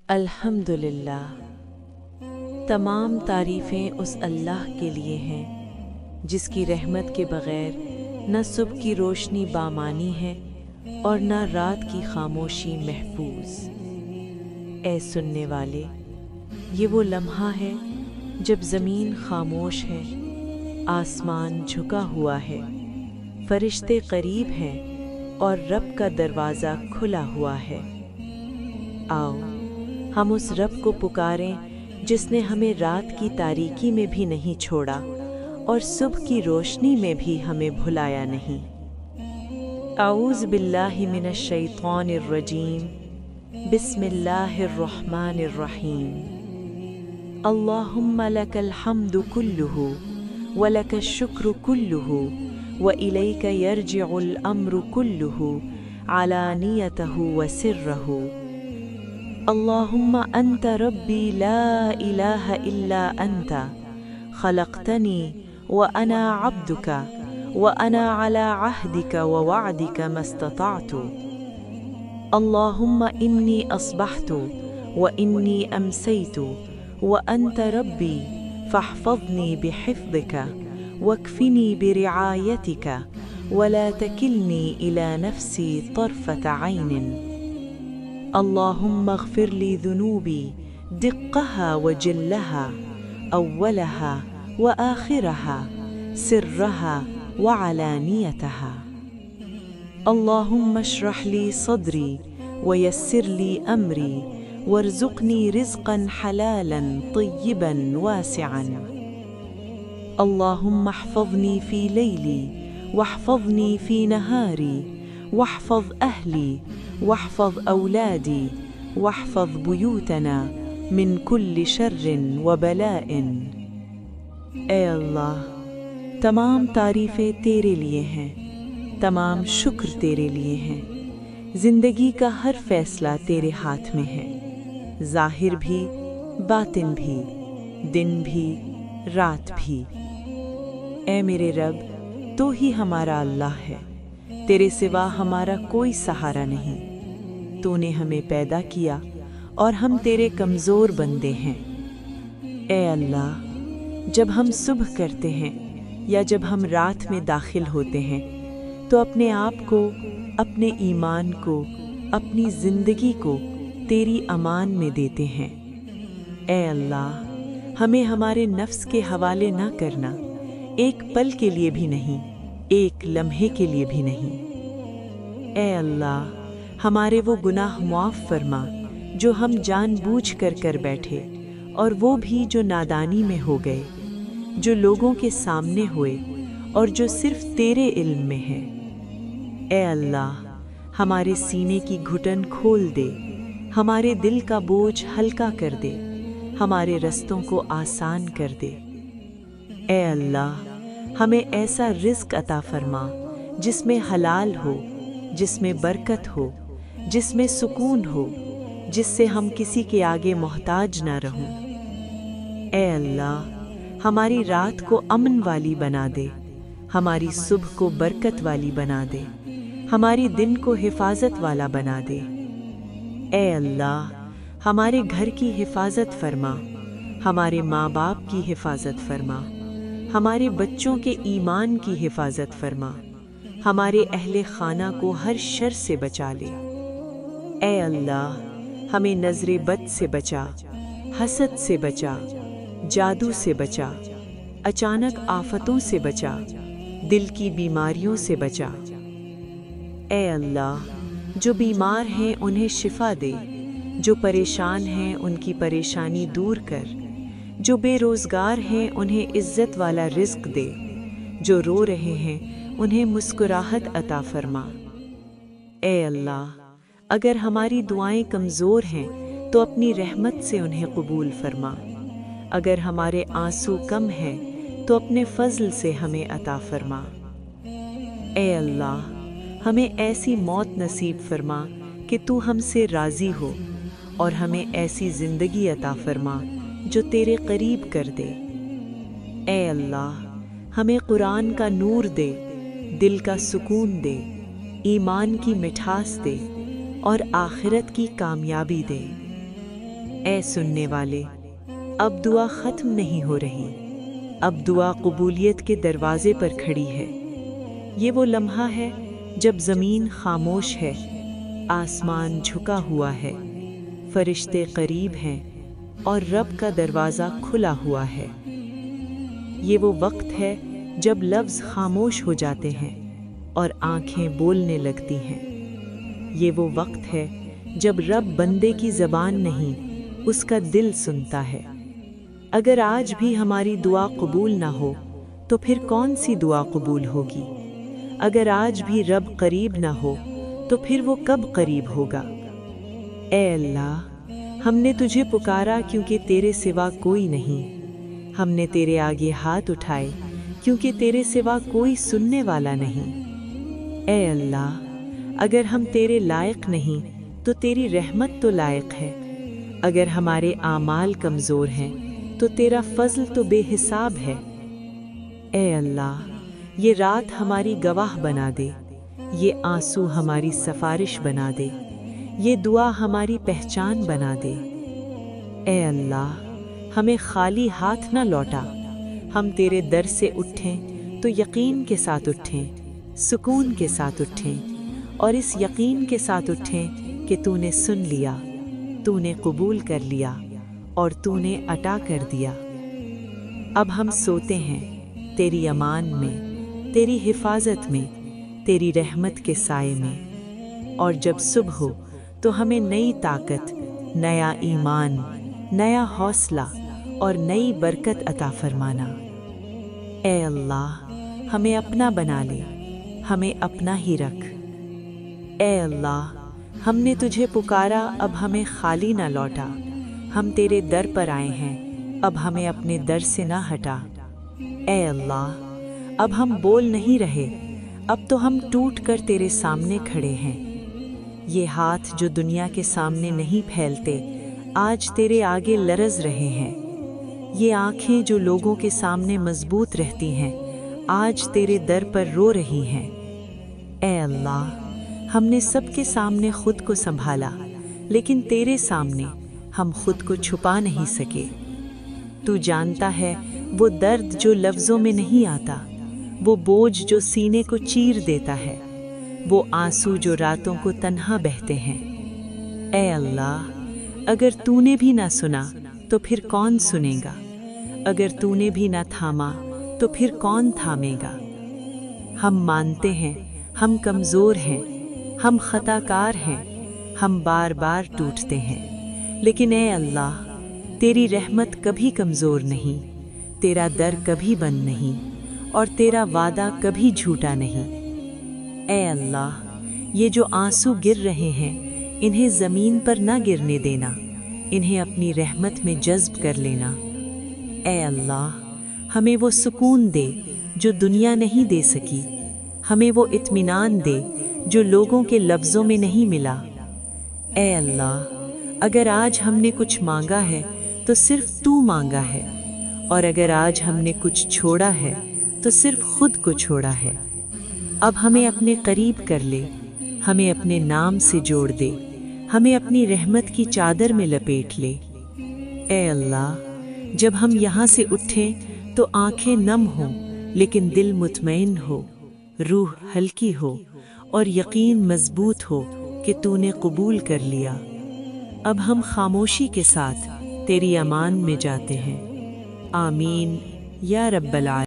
الحمدللہ، تمام تعریفیں اس اللہ کے لیے ہیں جس کی رحمت کے بغیر نہ صبح کی روشنی بامانی ہے اور نہ رات کی خاموشی محفوظ۔ اے سننے والے، یہ وہ لمحہ ہے جب زمین خاموش ہے، آسمان جھکا ہوا ہے، فرشتے قریب ہیں اور رب کا دروازہ کھلا ہوا ہے۔ آؤ ہم اس رب کو پکاریں جس نے ہمیں رات کی تاریکی میں بھی نہیں چھوڑا اور صبح کی روشنی میں بھی ہمیں بھلایا نہیں۔ اعوذ باللہ من الشیطان الرجیم، بسم اللہ الرحمن الرحیم۔ اللہم لک الحمد کلہ ولک الشکر کلہ وإلیک یرجع الامر کلہ علانیتہ وسرہ۔ اللہم انت ربی لا الہ الا انت، خلقتنی وانا عبدک وانا علی عہدک ووعدک ما استطعت۔ اللہم انی اصبحت وانی امسیت وانت ربی فاحفظنی بحفظک واکفنی برعایتک ولا تکلنی الی نفسی طرفة عین۔ اللہم اغفر لی ذنوبی دقها وجلها اولها وآخرها سرها وعلانیتها۔ اللہم اشرح لی صدری ویسر لی امری وارزقنی رزقا حلالا طیبا واسعا۔ اللہم احفظنی فی لیلی واحفظنی فی نہاری واحفظ اہلی واحفظ اولادی واحفظ بیوتنا من کل شر وبلاء۔ اے اللہ، تمام تعریفیں تیرے لیے ہیں، تمام شکر تیرے لیے ہیں۔ زندگی کا ہر فیصلہ تیرے ہاتھ میں ہے، ظاہر بھی باطن بھی، دن بھی رات بھی۔ اے میرے رب، تو ہی ہمارا اللہ ہے، تیرے سوا ہمارا کوئی سہارا نہیں۔ تو نے ہمیں پیدا کیا اور ہم تیرے کمزور بندے ہیں۔ اے اللہ، جب ہم صبح کرتے ہیں یا جب ہم رات میں داخل ہوتے ہیں تو اپنے آپ کو، اپنے ایمان کو، اپنی زندگی کو تیری امان میں دیتے ہیں۔ اے اللہ، ہمیں ہمارے نفس کے حوالے نہ کرنا، ایک پل کے لیے بھی نہیں، ایک لمحے کے لیے بھی نہیں۔ اے اللہ، ہمارے وہ گناہ معاف فرما جو ہم جان بوجھ کر بیٹھے اور وہ بھی جو نادانی میں ہو گئے، جو لوگوں کے سامنے ہوئے اور جو صرف تیرے علم میں ہے۔ اے اللہ، ہمارے سینے کی گھٹن کھول دے، ہمارے دل کا بوجھ ہلکا کر دے، ہمارے رستوں کو آسان کر دے۔ اے اللہ، ہمیں ایسا رزق عطا فرما جس میں حلال ہو، جس میں برکت ہو، جس میں سکون ہو، جس سے ہم کسی کے آگے محتاج نہ رہوں۔ اے اللہ، ہماری رات کو امن والی بنا دے، ہماری صبح کو برکت والی بنا دے، ہماری دن کو حفاظت والا بنا دے۔ اے اللہ، ہمارے گھر کی حفاظت فرما، ہمارے ماں باپ کی حفاظت فرما، ہمارے بچوں کے ایمان کی حفاظت فرما، ہمارے اہل خانہ کو ہر شر سے بچا لے۔ اے اللہ، ہمیں نظر بد سے بچا، حسد سے بچا، جادو سے بچا، اچانک آفتوں سے بچا، دل کی بیماریوں سے بچا۔ اے اللہ، جو بیمار ہیں انہیں شفا دے، جو پریشان ہیں ان کی پریشانی دور کر، جو بے روزگار ہیں انہیں عزت والا رزق دے، جو رو رہے ہیں انہیں مسکراہٹ عطا فرما۔ اے اللہ، اگر ہماری دعائیں کمزور ہیں تو اپنی رحمت سے انہیں قبول فرما، اگر ہمارے آنسو کم ہیں تو اپنے فضل سے ہمیں عطا فرما۔ اے اللہ، ہمیں ایسی موت نصیب فرما کہ تو ہم سے راضی ہو، اور ہمیں ایسی زندگی عطا فرما جو تیرے قریب کر دے۔ اے اللہ، ہمیں قرآن کا نور دے، دل کا سکون دے، ایمان کی مٹھاس دے اور آخرت کی کامیابی دے۔ اے سننے والے، اب دعا ختم نہیں ہو رہی، اب دعا قبولیت کے دروازے پر کھڑی ہے۔ یہ وہ لمحہ ہے جب زمین خاموش ہے، آسمان جھکا ہوا ہے، فرشتے قریب ہیں اور رب کا دروازہ کھلا ہوا ہے۔ یہ وہ وقت ہے جب لفظ خاموش ہو جاتے ہیں اور آنکھیں بولنے لگتی ہیں۔ یہ وہ وقت ہے جب رب بندے کی زبان نہیں، اس کا دل سنتا ہے۔ اگر آج بھی ہماری دعا قبول نہ ہو تو پھر کون سی دعا قبول ہوگی؟ اگر آج بھی رب قریب نہ ہو تو پھر وہ کب قریب ہوگا؟ اے اللہ، ہم نے تجھے پکارا کیونکہ تیرے سوا کوئی نہیں، ہم نے تیرے آگے ہاتھ اٹھائے کیونکہ تیرے سوا کوئی سننے والا نہیں۔ اے اللہ، اگر ہم تیرے لائق نہیں تو تیری رحمت تو لائق ہے، اگر ہمارے اعمال کمزور ہیں تو تیرا فضل تو بے حساب ہے۔ اے اللہ، یہ رات ہماری گواہ بنا دے، یہ آنسو ہماری سفارش بنا دے، یہ دعا ہماری پہچان بنا دے۔ اے اللہ، ہمیں خالی ہاتھ نہ لوٹا، ہم تیرے در سے اٹھیں تو یقین کے ساتھ اٹھیں، سکون کے ساتھ اٹھیں، اور اس یقین کے ساتھ اٹھیں کہ تو نے سن لیا، تو نے قبول کر لیا اور تو نے عطا کر دیا۔ اب ہم سوتے ہیں تیری امان میں، تیری حفاظت میں، تیری رحمت کے سائے میں، اور جب صبح ہو تو ہمیں نئی طاقت، نیا ایمان، نیا حوصلہ اور نئی برکت عطا فرمانا۔ اے اللہ، ہمیں اپنا بنا لے، ہمیں اپنا ہی رکھ۔ اے اللہ، ہم نے تجھے پکارا، اب ہمیں خالی نہ لوٹا، ہم تیرے در پر آئے ہیں، اب ہمیں اپنے در سے نہ ہٹا۔ اے اللہ، اب ہم بول نہیں رہے، اب تو ہم ٹوٹ کر تیرے سامنے کھڑے ہیں۔ یہ ہاتھ جو دنیا کے سامنے نہیں پھیلتے، آج تیرے آگے لرز رہے ہیں۔ یہ آنکھیں جو لوگوں کے سامنے مضبوط رہتی ہیں، آج تیرے در پر رو رہی ہیں۔ اے اللہ، ہم نے سب کے سامنے خود کو سنبھالا، لیکن تیرے سامنے ہم خود کو چھپا نہیں سکے۔ تو جانتا ہے وہ درد جو لفظوں میں نہیں آتا، وہ بوجھ جو سینے کو چیر دیتا ہے، وہ آنسو جو راتوں کو تنہا بہتے ہیں۔ اے اللہ، اگر تو نے بھی نہ سنا تو پھر کون سنے گا؟ اگر تو نے بھی نہ تھاما تو پھر کون تھامے گا؟ ہم مانتے ہیں ہم کمزور ہیں، ہم خطا کار ہیں، ہم بار بار ٹوٹتے ہیں، لیکن اے اللہ، تیری رحمت کبھی کمزور نہیں، تیرا در کبھی بند نہیں، اور تیرا وعدہ کبھی جھوٹا نہیں۔ اے اللہ، یہ جو آنسو گر رہے ہیں، انہیں زمین پر نہ گرنے دینا، انہیں اپنی رحمت میں جذب کر لینا۔ اے اللہ، ہمیں وہ سکون دے جو دنیا نہیں دے سکی، ہمیں وہ اطمینان دے جو لوگوں کے لفظوں میں نہیں ملا۔ اے اللہ، اگر آج ہم نے کچھ مانگا ہے تو صرف تو مانگا ہے، اور اگر آج ہم نے کچھ چھوڑا ہے تو صرف خود کو چھوڑا ہے۔ اب ہمیں اپنے قریب کر لے، ہمیں اپنے نام سے جوڑ دے، ہمیں اپنی رحمت کی چادر میں لپیٹ لے۔ اے اللہ، جب ہم یہاں سے اٹھیں تو آنکھیں نم ہوں لیکن دل مطمئن ہو، روح ہلکی ہو اور یقین مضبوط ہو کہ تو نے قبول کر لیا۔ اب ہم خاموشی کے ساتھ تیری امان میں جاتے ہیں۔ آمین یا رب العالمین۔